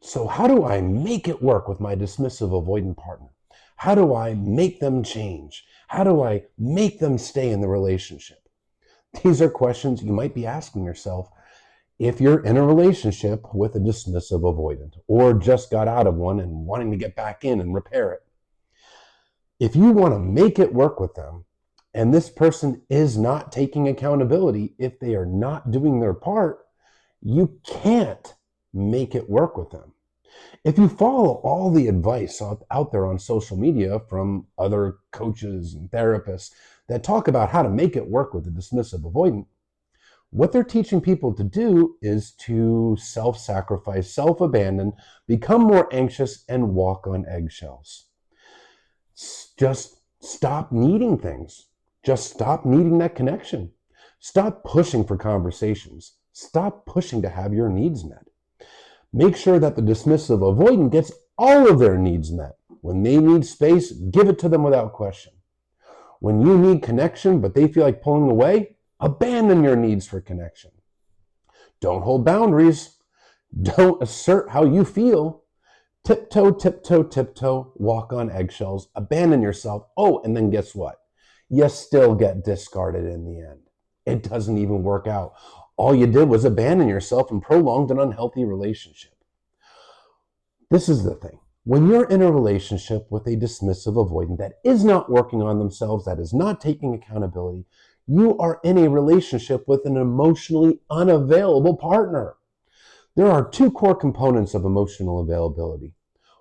So how do I make it work with my dismissive avoidant partner? How do I make them change? How do I make them stay in the relationship? These are questions you might be asking yourself if you're in a relationship with a dismissive avoidant or just got out of one and wanting to get back in and repair it. If you want to make it work with them and this person is not taking accountability, if they are not doing their part, you can't make it work with them. If you follow all the advice out there on social media from other coaches and therapists that talk about how to make it work with a dismissive avoidant, what they're teaching people to do is to self-sacrifice, self-abandon, become more anxious, and walk on eggshells. Just stop needing things. Just stop needing that connection. Stop pushing for conversations. Stop pushing to have your needs met. Make sure that the dismissive avoidant gets all of their needs met. When they need space, give it to them without question. When you need connection, but they feel like pulling away, abandon your needs for connection. Don't hold boundaries. Don't assert how you feel. Tiptoe, tiptoe, tiptoe, walk on eggshells, abandon yourself. Oh, and then guess what? You still get discarded in the end. It doesn't even work out. All you did was abandon yourself and prolonged an unhealthy relationship. This is the thing. When you're in a relationship with a dismissive avoidant that is not working on themselves, that is not taking accountability, you are in a relationship with an emotionally unavailable partner. There are two core components of emotional availability.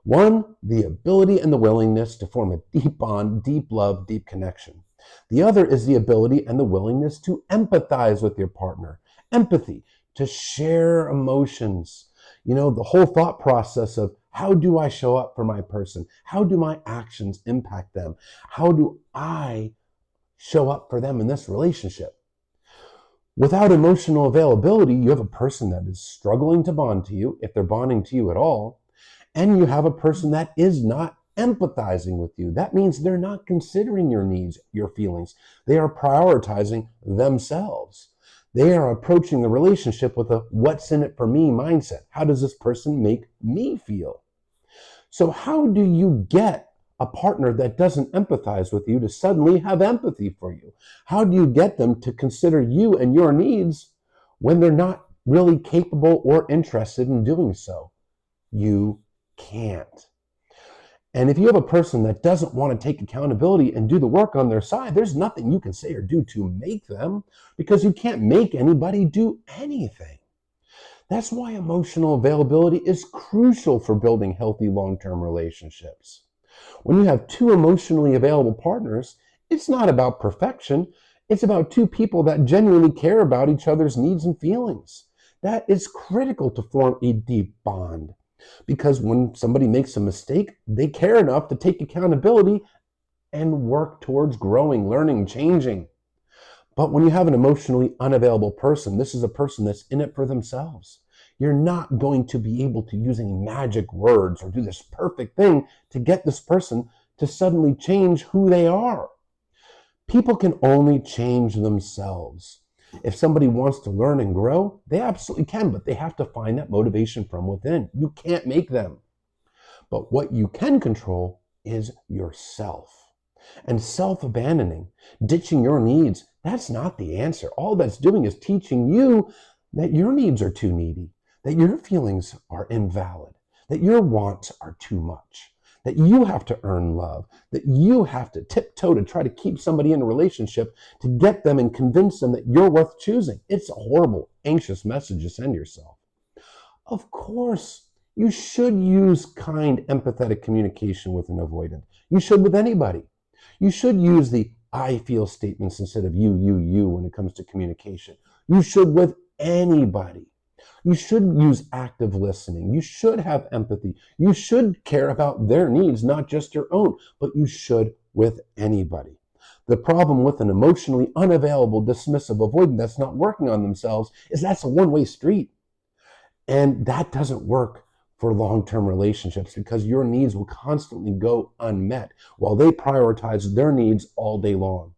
One, the ability and the willingness to form a deep bond, deep love, deep connection. The other is the ability and the willingness to empathize with your partner. Empathy, to share emotions. The whole thought process of how do I show up for my person? How do my actions impact them? How do I show up for them in this relationship? Without emotional availability, you have a person that is struggling to bond to you, if they're bonding to you at all, and you have a person that is not empathizing with you. That means they're not considering your needs, your feelings. They are prioritizing themselves. They are approaching the relationship with a what's in it for me mindset. How does this person make me feel? So how do you get a partner that doesn't empathize with you to suddenly have empathy for you? How do you get them to consider you and your needs when they're not really capable or interested in doing so? You can't. And if you have a person that doesn't want to take accountability and do the work on their side, there's nothing you can say or do to make them, because you can't make anybody do anything. That's why emotional availability is crucial for building healthy long-term relationships. When you have two emotionally available partners, it's not about perfection. It's about two people that genuinely care about each other's needs and feelings. That is critical to form a deep bond. Because when somebody makes a mistake, they care enough to take accountability and work towards growing, learning, changing. But when you have an emotionally unavailable person, this is a person that's in it for themselves. You're not going to be able to use any magic words or do this perfect thing to get this person to suddenly change who they are. People can only change themselves. If somebody wants to learn and grow, they absolutely can, but they have to find that motivation from within. You can't make them. But what you can control is yourself. And self-abandoning, ditching your needs, that's not the answer. All that's doing is teaching you that your needs are too needy, that your feelings are invalid, that your wants are too much, that you have to earn love, that you have to tiptoe to try to keep somebody in a relationship to get them and convince them that you're worth choosing. It's a horrible, anxious message to send yourself. Of course, you should use kind, empathetic communication with an avoidant. You should with anybody. You should use the I feel statements instead of you when it comes to communication. You should with anybody. You should use active listening. You should have empathy. You should care about their needs, not just your own, but you should with anybody. The problem with an emotionally unavailable, dismissive avoidant that's not working on themselves is that's a one-way street. And that doesn't work for long-term relationships because your needs will constantly go unmet while they prioritize their needs all day long.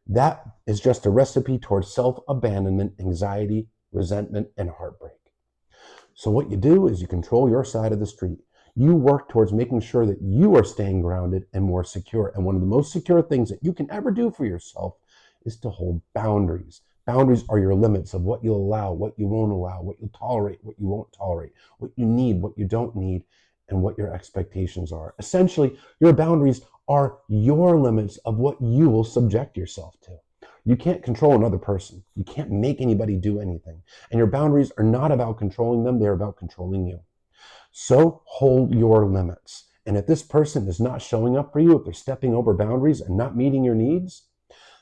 That is just a recipe towards self-abandonment, anxiety, resentment, and heartbreak. So what you do is you control your side of the street. You work towards making sure that you are staying grounded and more secure. And one of the most secure things that you can ever do for yourself is to hold boundaries. Boundaries are your limits of what you'll allow, what you won't allow, what you'll tolerate, what you won't tolerate, what you need, what you don't need, and what your expectations are. Essentially, your boundaries are your limits of what you will subject yourself to. You can't control another person. You can't make anybody do anything. And your boundaries are not about controlling them, they're about controlling you. So hold your limits. And if this person is not showing up for you, if they're stepping over boundaries and not meeting your needs,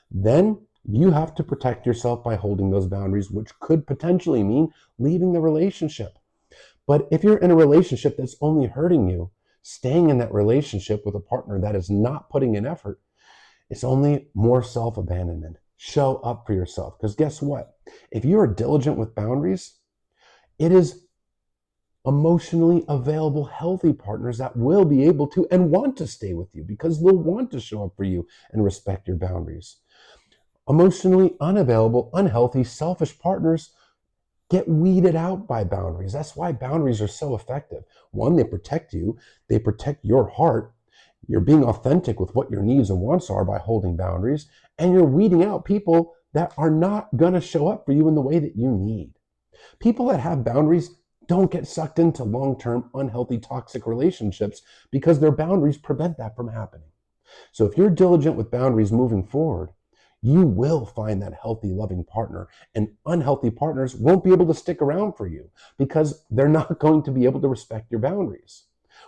then you have to protect yourself by holding those boundaries, which could potentially mean leaving the relationship. But if you're in a relationship that's only hurting you, staying in that relationship with a partner that is not putting in effort, it's only more self-abandonment. Show up for yourself. Because guess what? If you are diligent with boundaries, it is emotionally available, healthy partners that will be able to and want to stay with you because they'll want to show up for you and respect your boundaries. Emotionally unavailable, unhealthy, selfish partners get weeded out by boundaries. That's why boundaries are so effective. One, they protect you, they protect your heart. You're being authentic with what your needs and wants are by holding boundaries, and you're weeding out people that are not going to show up for you in the way that you need. People that have boundaries don't get sucked into long-term, unhealthy, toxic relationships because their boundaries prevent that from happening. So if you're diligent with boundaries moving forward, you will find that healthy, loving partner, and unhealthy partners won't be able to stick around for you because they're not going to be able to respect your boundaries.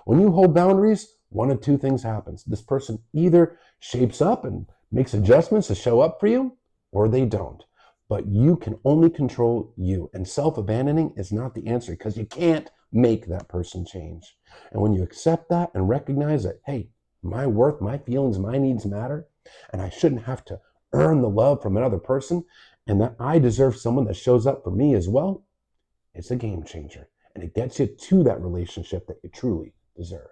When you hold boundaries, one of two things happens. This person either shapes up and makes adjustments to show up for you, or they don't. But you can only control you, and self-abandoning is not the answer because you can't make that person change. And when you accept that and recognize that, hey, my worth, my feelings, my needs matter, and I shouldn't have to earn the love from another person, and that I deserve someone that shows up for me as well, it's a game changer. And it gets you to that relationship that you truly deserve.